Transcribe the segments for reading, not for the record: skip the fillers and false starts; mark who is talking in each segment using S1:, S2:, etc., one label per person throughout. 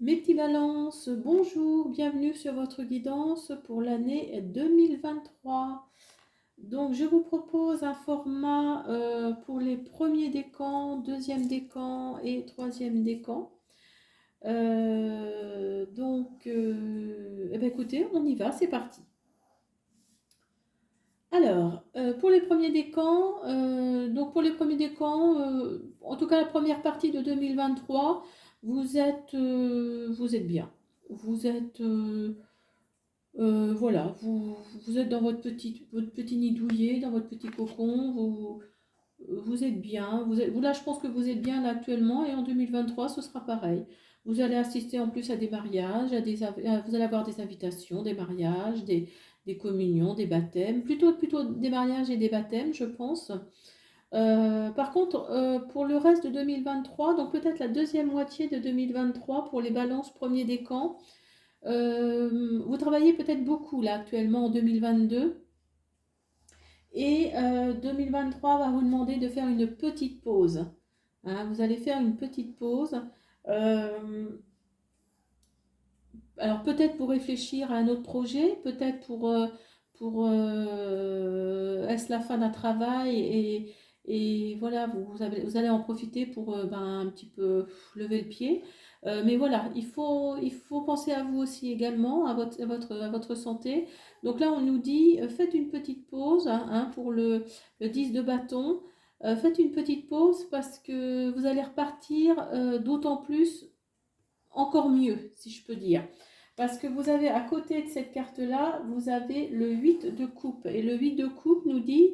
S1: Mes petits balances, bonjour, bienvenue sur votre guidance pour l'année 2023. Donc, je vous propose un format pour les premiers décans, deuxième décan et troisième décan. Écoutez, on y va, c'est parti. Alors, pour les premiers décans, en tout cas la première partie de 2023, vous êtes bien. Vous êtes, voilà, vous êtes dans votre petit nid douillet, dans votre petit cocon, vous êtes bien. Là, je pense que vous êtes bien là, actuellement et en 2023, ce sera pareil. Vous allez assister en plus à des mariages, vous allez avoir des invitations, des mariages, des communions, des baptêmes, plutôt des mariages et des baptêmes, je pense. Par contre, pour le reste de 2023, donc peut-être la deuxième moitié de 2023 pour les balances premier décan, vous travaillez peut-être beaucoup là actuellement en 2022 et 2023 va vous demander de faire une petite pause. Hein, vous allez faire une petite pause. Euh, alors peut-être pour réfléchir à un autre projet, peut-être pour est-ce la fin d'un travail et voilà, vous allez en profiter pour un petit peu lever le pied. Mais voilà, il faut penser à vous aussi également, à votre santé. Donc là, on nous dit, faites une petite pause hein, pour le 10 de bâton. Faites une petite pause parce que vous allez repartir d'autant plus, encore mieux, si je peux dire. Parce que vous avez à côté de cette carte-là, vous avez le 8 de coupe. Et le 8 de coupe nous dit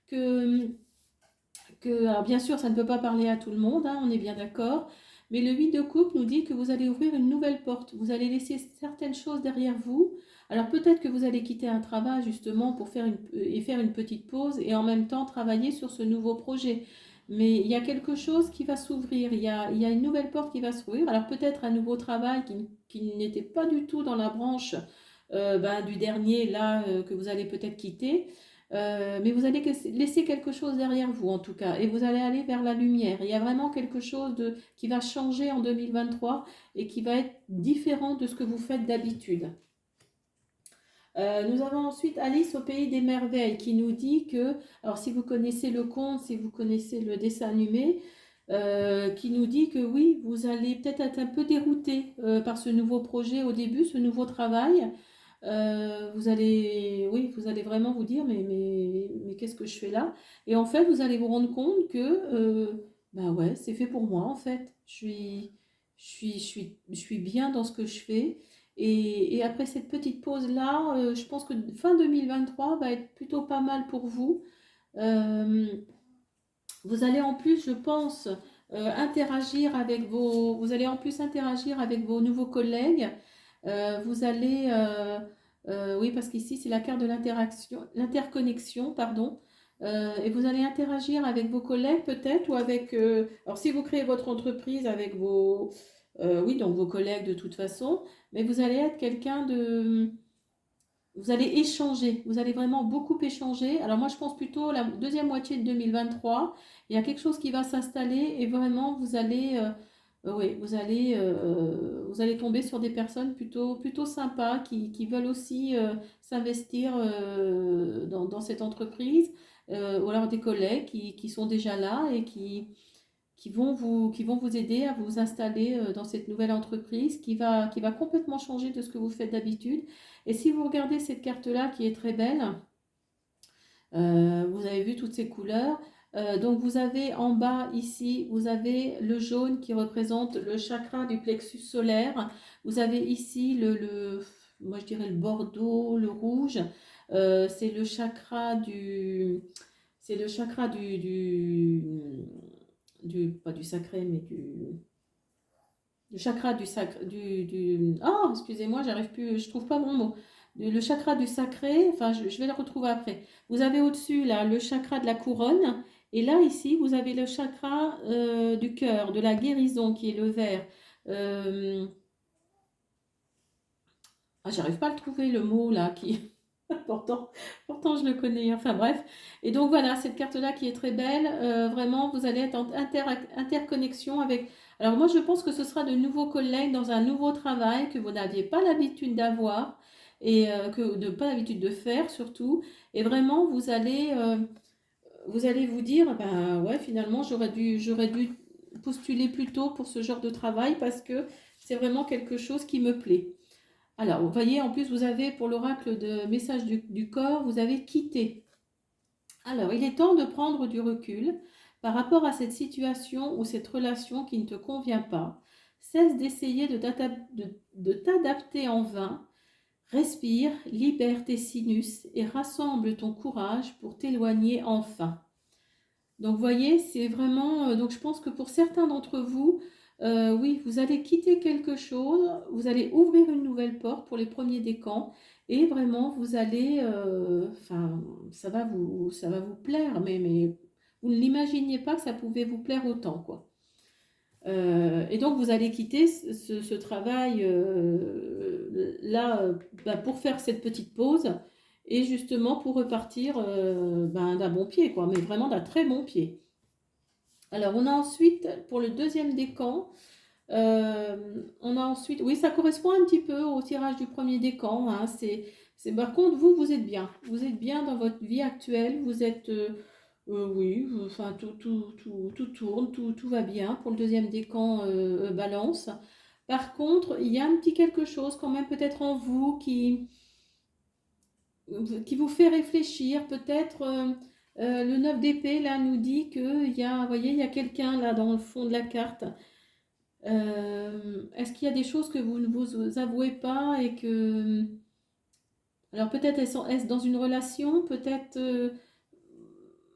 S1: que, alors bien sûr, ça ne peut pas parler à tout le monde, hein, on est bien d'accord. Mais le 8 de coupe nous dit que vous allez ouvrir une nouvelle porte. Vous allez laisser certaines choses derrière vous. Alors peut-être que vous allez quitter un travail justement pour faire une petite pause et en même temps travailler sur ce nouveau projet. Mais il y a quelque chose qui va s'ouvrir, il y a une nouvelle porte qui va s'ouvrir. Alors peut-être un nouveau travail qui n'était pas du tout dans la branche du dernier là que vous allez peut-être quitter. Mais vous allez laisser quelque chose derrière vous en tout cas, et vous allez aller vers la lumière. Il y a vraiment quelque chose qui va changer en 2023 et qui va être différent de ce que vous faites d'habitude. Nous avons ensuite Alice au pays des merveilles qui nous dit que, alors si vous connaissez le conte, si vous connaissez le dessin animé, qui nous dit que oui, vous allez peut-être être un peu dérouté par ce nouveau projet au début, ce nouveau travail. Vous allez vraiment vous dire, mais qu'est-ce que je fais là? Et en fait, vous allez vous rendre compte que, bah ouais, c'est fait pour moi en fait. Je suis bien dans ce que je fais. Et après cette petite pause-là, je pense que fin 2023 va être plutôt pas mal pour vous. Euh, Vous allez en plus, je pense, vous allez en plus interagir avec vos nouveaux collègues. Vous allez, oui, parce qu'ici c'est la carte de l'interconnexion, pardon. Et vous allez interagir avec vos collègues peut-être ou avec, alors si vous créez votre entreprise avec oui, donc vos collègues de toute façon, mais vous allez être quelqu'un de, vous allez échanger, vous allez vraiment beaucoup échanger. Alors moi, je pense plutôt la deuxième moitié de 2023. Il y a quelque chose qui va s'installer et vraiment, oui, vous allez tomber sur des personnes plutôt sympas qui veulent aussi s'investir dans cette entreprise ou alors des collègues qui sont déjà là et qui vont vous aider à vous installer dans cette nouvelle entreprise qui va complètement changer de ce que vous faites d'habitude. Et si vous regardez cette carte-là qui est très belle, vous avez vu toutes ces couleurs. Donc vous avez en bas ici, vous avez le jaune qui représente le chakra du plexus solaire. Vous avez ici moi je dirais le bordeaux, le rouge. C'est le chakra c'est le chakra pas du sacré, mais du chakra du sacré, oh, excusez-moi, j'arrive plus, je trouve pas mon mot. Le chakra du sacré, enfin, je vais le retrouver après. Vous avez au-dessus, là, le chakra de la couronne, et là, ici, vous avez le chakra du cœur, de la guérison, qui est le vert. Euh, J'arrive pas à le trouver, le mot, là, qui... Pourtant, pourtant, je le connais. Enfin bref. Et donc voilà, cette carte-là qui est très belle. Vraiment, vous allez être en interconnexion avec. Alors moi, je pense que ce sera de nouveaux collègues dans un nouveau travail que vous n'aviez pas l'habitude d'avoir et que de pas l'habitude de faire surtout. Et vraiment, vous allez vous dire, ben ouais, finalement, j'aurais dû postuler plus tôt pour ce genre de travail parce que c'est vraiment quelque chose qui me plaît. Alors, vous voyez, en plus, vous avez pour l'oracle de message du corps, vous avez quitté. Alors, il est temps de prendre du recul par rapport à cette situation ou cette relation qui ne te convient pas. Cesse d'essayer de t'adapter en vain. Respire, libère tes sinus et rassemble ton courage pour t'éloigner enfin. Donc, vous voyez, c'est vraiment. Donc, je pense que pour certains d'entre vous, oui, vous allez quitter quelque chose, vous allez ouvrir une nouvelle porte pour les premiers décans, et vraiment, vous allez. Enfin, ça va vous plaire, mais vous ne l'imaginiez pas que ça pouvait vous plaire autant, quoi. Et donc, vous allez quitter ce travail là bah, pour faire cette petite pause et justement pour repartir ben, d'un bon pied, quoi, mais vraiment d'un très bon pied. Alors, on a ensuite, pour le deuxième décan, on a ensuite, oui, ça correspond un petit peu au tirage du premier décan, hein, par contre, vous êtes bien. Vous êtes bien dans votre vie actuelle, vous êtes, oui, enfin, tout tourne, tout va bien pour le deuxième décan balance. Par contre, il y a un petit quelque chose quand même peut-être en vous qui vous fait réfléchir. Peut-être le 9 d'épée là nous dit qu'il y a, vous voyez, il y a quelqu'un là dans le fond de la carte. Est-ce qu'il y a des choses que vous ne vous avouez pas et que... Alors peut-être est-ce dans une relation, peut-être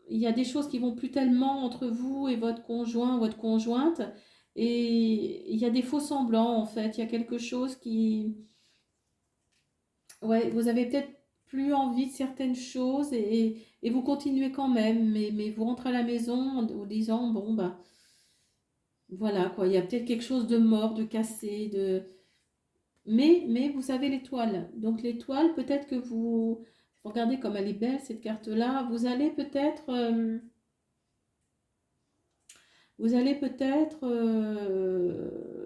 S1: il y a des choses qui vont plus tellement entre vous et votre conjoint, votre conjointe, et il y a des faux semblants en fait. Il y a quelque chose qui... Ouais, vous avez peut-être plus envie de certaines choses et vous continuez quand même, mais vous rentrez à la maison en vous disant, bon, bah voilà quoi, il y a peut-être quelque chose de mort, de cassé, de... Mais vous avez l'étoile. Donc l'étoile, peut-être que vous regardez comme elle est belle cette carte-là, vous allez peut-être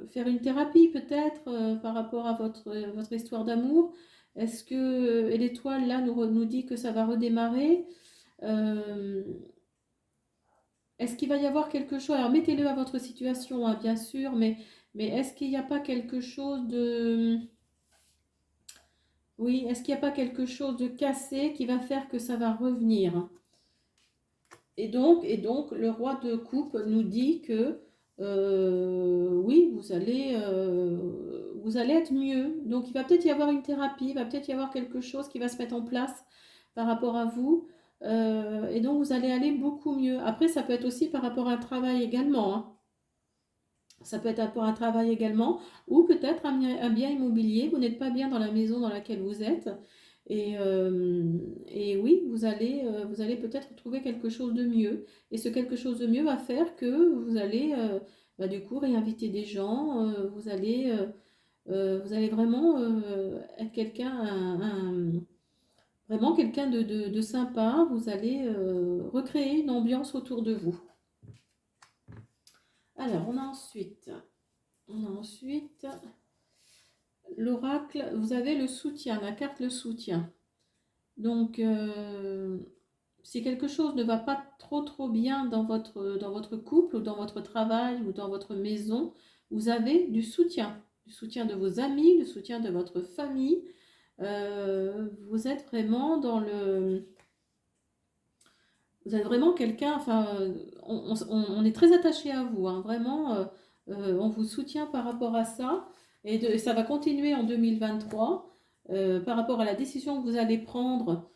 S1: faire une thérapie peut-être par rapport à votre histoire d'amour. Est-ce que et l'étoile là nous dit que ça va redémarrer? Euh, Est-ce qu'il va y avoir quelque chose? Alors mettez-le à votre situation, hein, bien sûr, mais est-ce qu'il n'y a pas quelque chose de... Oui, est-ce qu'il n'y a pas quelque chose de cassé qui va faire que ça va revenir? Et donc, le roi de coupe nous dit que oui, vous allez être mieux. Donc, il va peut-être y avoir une thérapie, il va peut-être y avoir quelque chose qui va se mettre en place par rapport à vous. Et donc, vous allez aller beaucoup mieux. Après, ça peut être aussi par rapport à un travail également, hein. Ça peut être par rapport à un travail également, ou peut-être un bien immobilier. Vous n'êtes pas bien dans la maison dans laquelle vous êtes. Et oui, vous allez peut-être trouver quelque chose de mieux. Et ce quelque chose de mieux va faire que vous allez bah, du coup réinviter des gens. Vous allez vraiment être vraiment quelqu'un de sympa. Vous allez recréer une ambiance autour de vous. Alors, on a ensuite l'oracle. Vous avez le soutien, la carte le soutien. Donc, si quelque chose ne va pas trop bien dans votre couple ou dans votre travail ou dans votre maison, vous avez du soutien de vos amis, du soutien de votre famille. Vous êtes vraiment vous êtes vraiment quelqu'un, enfin, on est très attaché à vous, hein, vraiment, on vous soutient par rapport à ça, ça va continuer en 2023, par rapport à la décision que vous allez prendre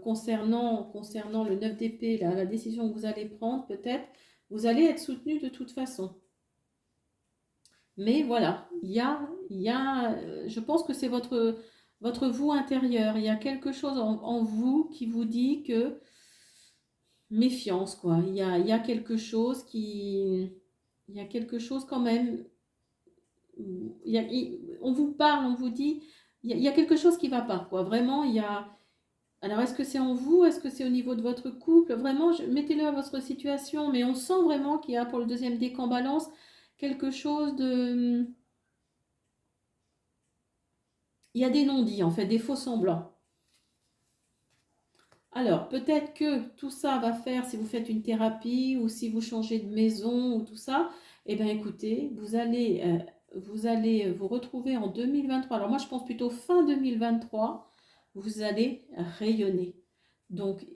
S1: concernant le 9 d'épée, la décision que vous allez prendre, peut-être, vous allez être soutenu de toute façon. Mais voilà, je pense que c'est votre vous intérieur, il y a quelque chose en vous qui vous dit que méfiance, quoi. Il y a quelque chose il y a quelque chose quand même. On vous parle, on vous dit, il y a quelque chose qui va pas, quoi. Vraiment, il y a. Alors, est-ce que c'est en vous? Est-ce que c'est au niveau de votre couple? Vraiment, mettez-le à votre situation, mais on sent vraiment qu'il y a pour le deuxième décan balance, quelque chose de... Il y a des non-dits, en fait, des faux semblants. Alors, peut-être que tout ça va faire, si vous faites une thérapie ou si vous changez de maison ou tout ça, eh bien écoutez, vous allez vous retrouver en 2023. Alors moi, je pense plutôt fin 2023, vous allez rayonner. Donc,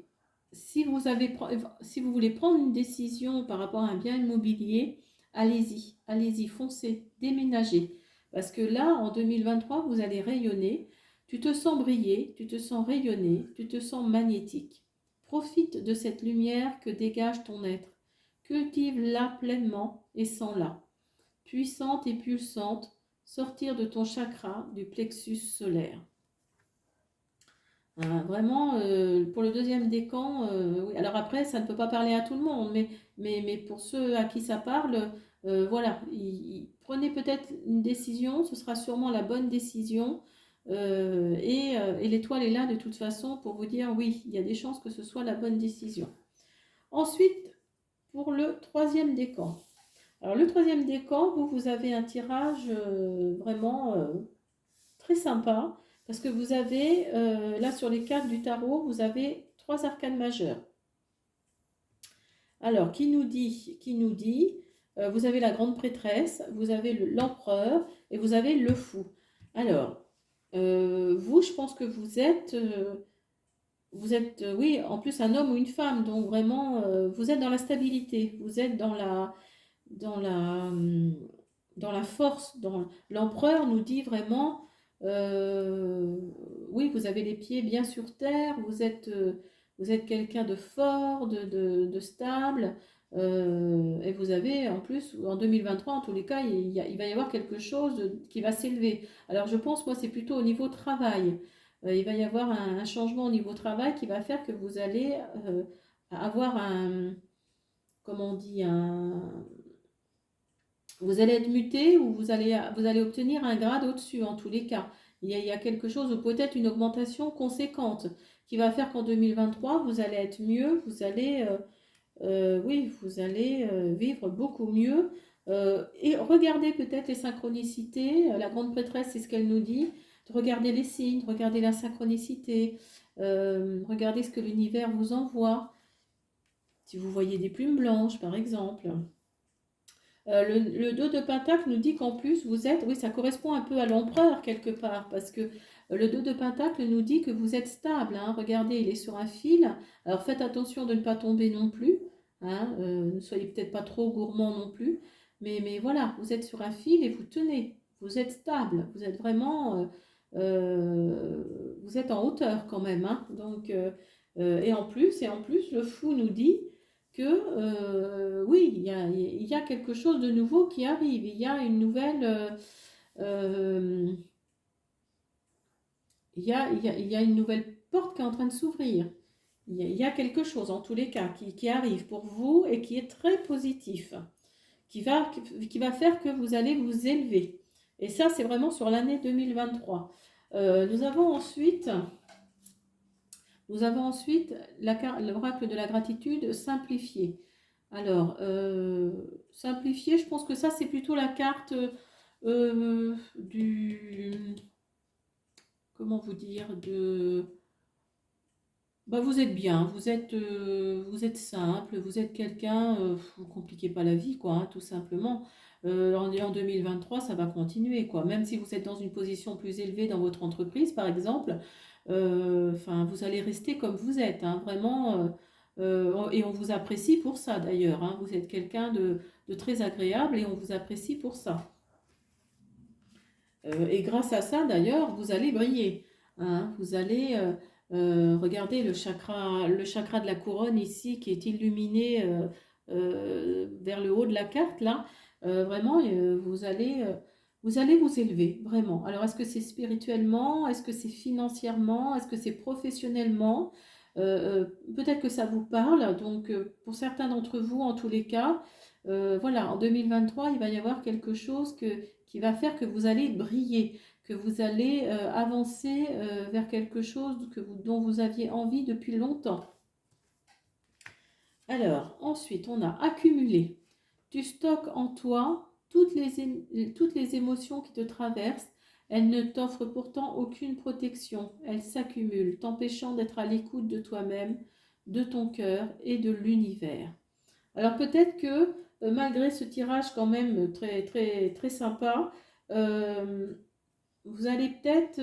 S1: si vous voulez prendre une décision par rapport à un bien immobilier, allez-y, allez-y, foncez, déménagez. Parce que là, en 2023, vous allez rayonner. Tu te sens briller, tu te sens rayonner, tu te sens magnétique. Profite de cette lumière que dégage ton être. Cultive-la pleinement et sens-la. Puissante et pulsante, sortir de ton chakra du plexus solaire. Vraiment, pour le deuxième décan, oui. Alors après, ça ne peut pas parler à tout le monde, mais pour ceux à qui ça parle, voilà, prenez peut-être une décision, ce sera sûrement la bonne décision, et l'étoile est là de toute façon pour vous dire oui, il y a des chances que ce soit la bonne décision. Ensuite, pour le troisième décan. Alors le troisième décan, vous avez un tirage vraiment très sympa. Parce que vous avez, là sur les cartes du tarot, vous avez 3 arcanes majeures. Alors, qui nous dit vous avez la grande prêtresse, vous avez l'empereur et vous avez le fou. Alors, vous, je pense que vous êtes, oui, en plus un homme ou une femme, donc vraiment, vous êtes dans la stabilité, vous êtes dans la, hum, dans la force. L'empereur nous dit vraiment, euh, oui, vous avez les pieds bien sur terre, vous êtes quelqu'un de fort, de stable, et vous avez en plus, en 2023, en tous les cas, il va y avoir quelque chose qui va s'élever. Alors je pense, moi, c'est plutôt au niveau travail. Il va y avoir un changement au niveau travail qui va faire que vous allez avoir comment on dit, vous allez être muté ou vous allez obtenir un grade au-dessus en tous les cas. Il y a quelque chose ou peut-être une augmentation conséquente qui va faire qu'en 2023, vous allez être mieux, oui, vous allez vivre beaucoup mieux. Et regardez peut-être les synchronicités. La grande prêtresse, c'est ce qu'elle nous dit. De regarder les signes, regarder la synchronicité, regardez ce que l'univers vous envoie. Si vous voyez des plumes blanches, par exemple. Le 2 de Pentacle nous dit qu'en plus vous êtes, oui, ça correspond un peu à l'empereur quelque part, parce que le 2 de Pentacle nous dit que vous êtes stable, hein. Regardez, il est sur un fil, alors faites attention de ne pas tomber non plus, hein, ne soyez peut-être pas trop gourmand non plus, mais voilà, vous êtes sur un fil et vous tenez, vous êtes stable, vous êtes vraiment, vous êtes en hauteur quand même, hein. Donc, et en plus, le fou nous dit que oui, il y a quelque chose de nouveau qui arrive. Il y a une nouvelle, euh, il y a une nouvelle porte qui est en train de s'ouvrir. Il y a quelque chose, en tous les cas, qui arrive pour vous et qui est très positif, qui va faire que vous allez vous élever. Et ça, c'est vraiment sur l'année 2023. Nous avons ensuite l'oracle de la gratitude simplifié. Alors, simplifié, je pense que ça, c'est plutôt la carte du... Comment vous dire bah, vous êtes bien, vous êtes simple, vous êtes quelqu'un, vous ne compliquez pas la vie, quoi, hein, tout simplement. En 2023, ça va continuer, quoi. Même si vous êtes dans une position plus élevée dans votre entreprise, par exemple, enfin, vous allez rester comme vous êtes, hein, vraiment. Et on vous apprécie pour ça, d'ailleurs, hein. Vous êtes quelqu'un de très agréable et on vous apprécie pour ça. Et grâce à ça, d'ailleurs, vous allez briller, hein. Vous allez regarder le chakra de la couronne ici qui est illuminé vers le haut de la carte, là. Vraiment, vous allez vous élever, vraiment. Alors, est-ce que c'est spirituellement? Est-ce que c'est financièrement? Est-ce que c'est professionnellement? Peut-être que ça vous parle. Donc, pour certains d'entre vous, en tous les cas, voilà, en 2023, il va y avoir quelque chose qui va faire que vous allez briller, que vous allez avancer vers quelque chose dont vous aviez envie depuis longtemps. Alors, ensuite, on a accumulé. Tu stockes en toi toutes les émotions qui te traversent, elles ne t'offrent pourtant aucune protection. Elles s'accumulent, t'empêchant d'être à l'écoute de toi-même, de ton cœur et de l'univers. Alors peut-être que malgré ce tirage quand même très très très sympa, euh, vous allez peut-être,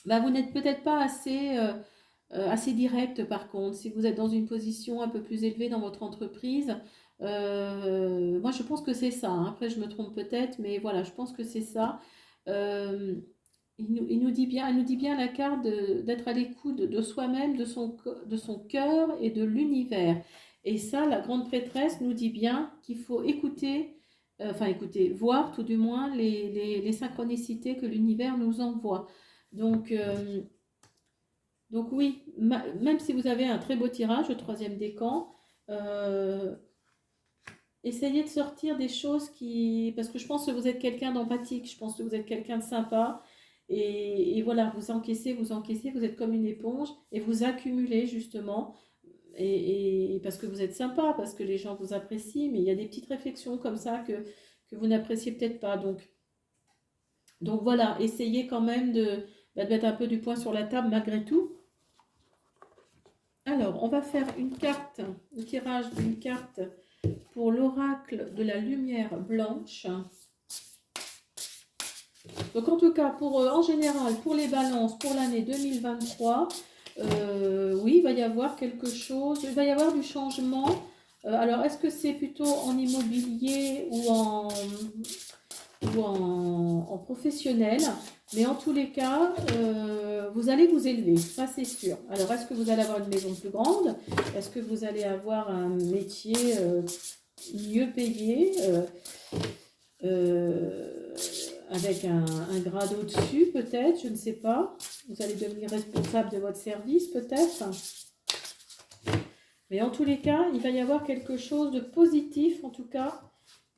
S1: vous n'êtes peut-être pas assez direct par contre. Si vous êtes dans une position un peu plus élevée dans votre entreprise, moi je pense que c'est ça, hein. Après je me trompe peut-être, mais voilà, je pense que c'est ça. Euh, il nous dit bien, elle nous dit bien la carte d'être à l'écoute de soi-même, de son cœur et de l'univers. Et ça, la grande prêtresse nous dit bien qu'il faut écouter, voir tout du moins les synchronicités que l'univers nous envoie. Donc, euh, donc oui, même si vous avez un très beau tirage, le troisième décan, euh, essayez de sortir des choses qui... Parce que je pense que vous êtes quelqu'un d'empathique, je pense que vous êtes quelqu'un de sympa. Et voilà, vous encaissez, vous êtes comme une éponge et vous accumulez justement. Et parce que vous êtes sympa, parce que les gens vous apprécient, mais il y a des petites réflexions comme ça que vous n'appréciez peut-être pas. Donc voilà, essayez quand même de mettre un peu du poing sur la table malgré tout. Alors, on va faire une carte, le tirage d'une carte pour l'oracle de la lumière blanche. Donc en tout cas, en général, pour les balances, pour l'année 2023, oui, il va y avoir quelque chose, il va y avoir du changement. Alors, est-ce que c'est plutôt en immobilier ou en professionnel? Mais en tous les cas, vous allez vous élever, ça c'est sûr. Alors, est-ce que vous allez avoir une maison plus grande? Est-ce que vous allez avoir un métier mieux payé, euh, avec un grade au-dessus peut-être, je ne sais pas. Vous allez devenir responsable de votre service peut-être. Mais en tous les cas, il va y avoir quelque chose de positif en tout cas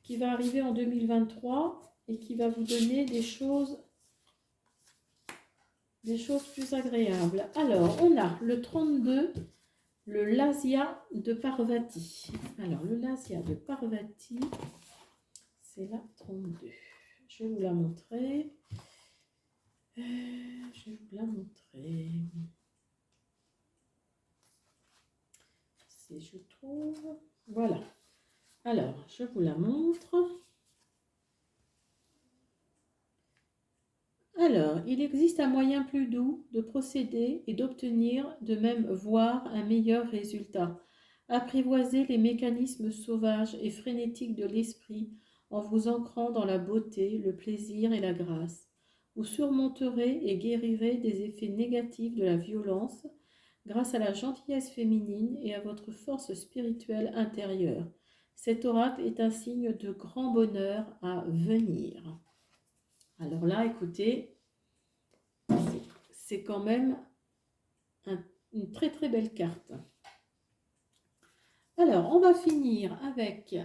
S1: qui va arriver en 2023 et qui va vous donner des choses plus agréables. Alors, on a le 32, le Lasya de Parvati. Alors, le Lasya de Parvati, c'est la 32. Je vais vous la montrer. Je vais vous la montrer. Si je trouve. Voilà. Alors, je vous la montre. Alors, il existe un moyen plus doux de procéder et d'obtenir, de même voire un meilleur résultat. Apprivoisez les mécanismes sauvages et frénétiques de l'esprit en vous ancrant dans la beauté, le plaisir et la grâce. Vous surmonterez et guérirez des effets négatifs de la violence grâce à la gentillesse féminine et à votre force spirituelle intérieure. Cet oracle est un signe de grand bonheur à venir. Alors là, écoutez, c'est quand même une très très belle carte. Alors, on va finir avec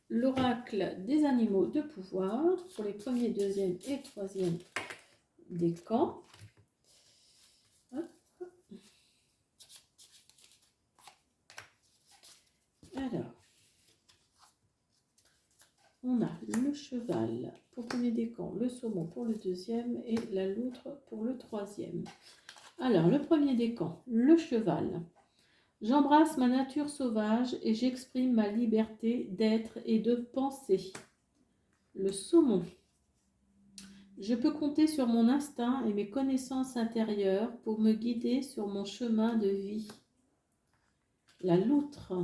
S1: l'oracle des animaux de pouvoir pour les premiers, deuxième et troisième décans. Alors, on a le cheval pour le premier décan, le saumon pour le deuxième et la loutre pour le troisième. Alors, le premier décan, le cheval. J'embrasse ma nature sauvage et j'exprime ma liberté d'être et de penser. Le saumon. Je peux compter sur mon instinct et mes connaissances intérieures pour me guider sur mon chemin de vie. La loutre.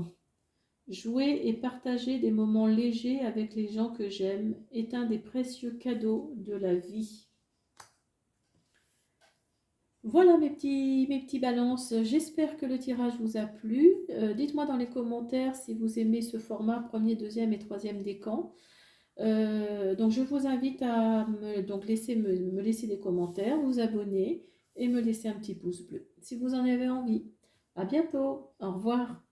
S1: Jouer et partager des moments légers avec les gens que j'aime est un des précieux cadeaux de la vie. Voilà mes petits balances, j'espère que le tirage vous a plu. Dites-moi dans les commentaires si vous aimez ce format premier, deuxième et troisième décan. Donc je vous invite à me laisser des commentaires, vous abonner et me laisser un petit pouce bleu si vous en avez envie. À bientôt, au revoir.